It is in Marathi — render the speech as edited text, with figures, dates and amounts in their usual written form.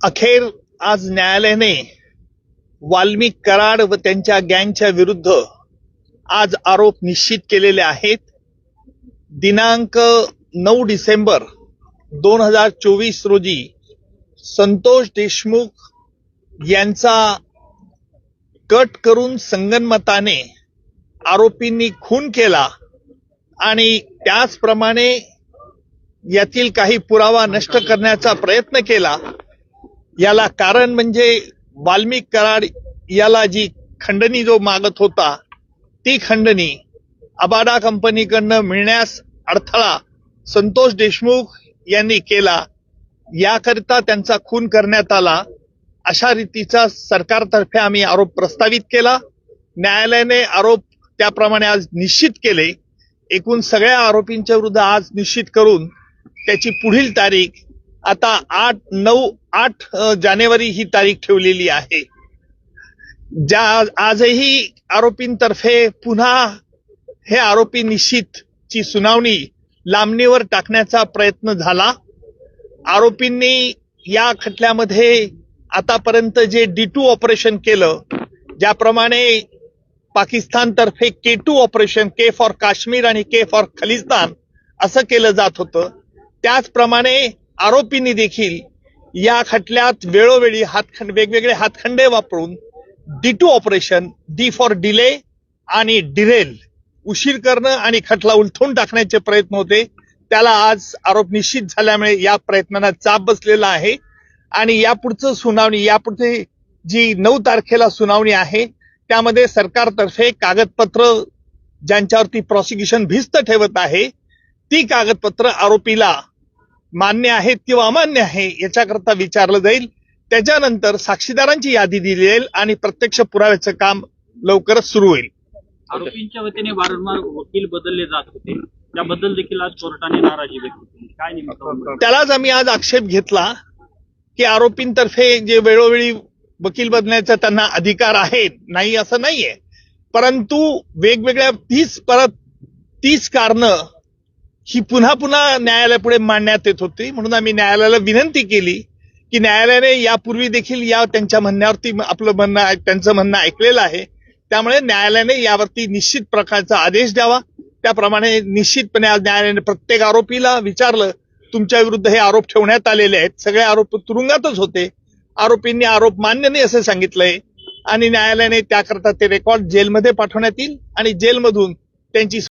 अखेर आज न्यायालयाने वाल्मिक कराड व त्यांच्या गँगच्या विरुद्ध आज आरोप निश्चित केलेले आहेत. दिनांक 9 डिसेंबर 2024 रोजी संतोष देशमुख यांचा कट करून संगनमताने आरोपींनी खून केला आणि त्याचप्रमाणे यातील काही पुरावा नष्ट करण्याचा प्रयत्न केला. याला कारण म्हणजे वाल्मिक कराड याला जी खंडणी जो मागत होता ती खंडणी अबाडा कंपनीकडनं मिळण्यास अडथळा संतोष देशमुख यांनी केला. याकरिता त्यांचा खून करण्यात आला अशा रीतीचा सरकारतर्फे आम्ही आरोप प्रस्तावित केला. न्यायालयाने आरोप त्याप्रमाणे आज निश्चित केले. एकूण सगळ्या आरोपींच्या विरुद्ध आज निश्चित करून त्याची पुढील तारीख आता 8 जानेवारी ही तारीख ठेवलेली आहे. आजही आरोपींतर्फे पुन्हा हे आरोपी निश्चितची सुनावणी लांबणीवर टाकण्याचा प्रयत्न झाला. आरोपींनी या खटल्यामध्ये आतापर्यंत जे D2 ऑपरेशन केलं, ज्याप्रमाणे पाकिस्तानतर्फे K2 operation, K for Kashmir आणि K फॉर खलिस्तान असं केलं जात होतं, त्याचप्रमाणे आरोपींनी देखील या खटल्यात वेळोवेळी वेगवेगळे हातखंडे वापरून D2 operation, D for delay आणि डिरेल, उशीर करणं आणि खटला उलथून टाकण्याचे प्रयत्न होते. त्याला आज आरोप निश्चित झाल्यामुळे या प्रयत्नांना चाप बसलेला आहे आणि यापुढचं सुनावणी, यापुढे जी 9 तारखेला सुनावणी आहे त्यामध्ये सरकारतर्फे कागदपत्र ज्यांच्यावरती प्रॉसिक्युशन भिस्त ठेवत आहे ती कागदपत्र आरोपीला मान्य आहेत किंवा अमान्य आहे याच्याकरता विचारलं जाईल. त्याच्यानंतर साक्षीदारांची यादी दिली जाईल आणि प्रत्यक्ष पुराव्याचं काम लवकरच सुरू होईल. आरोपींच्या वतीने वारंवार वकील बदलले जात होते, त्याबद्दल देखील आज कोर्टाने नाराजी व्यक्त केली. काय नेमकं त्यालाच आम्ही आज आक्षेप घेतला की आरोपींतर्फे जे वेळोवेळी वकील बदलण्याचा त्यांना अधिकार आहे, नाही असं नाहीये, परंतु वेगवेगळ्या 30 कारणं ही पुन्हा पुन्हा न्यायालयापुढे मांडण्यात येत होती. म्हणून आम्ही न्यायालयाला विनंती केली की न्यायालयाने यापूर्वी देखील या त्यांच्या म्हणण्यावरती त्यांचं म्हणणं ऐकलेलं आहे, त्यामुळे न्यायालयाने यावरती निश्चित प्रकारचा आदेश द्यावा. त्याप्रमाणे निश्चितपणे आज न्यायालयाने प्रत्येक आरोपीला विचारलं, तुमच्या विरुद्ध हे आरोप ठेवण्यात आलेले आहेत, सगळे आरोप तुरुंगातच होते, आरोपींनी आरोप मान्य नाही असं सांगितलंय आणि न्यायालयाने त्याकरता ते रेकॉर्ड जेलमध्ये पाठवण्यात येईल आणि जेलमधून त्यांची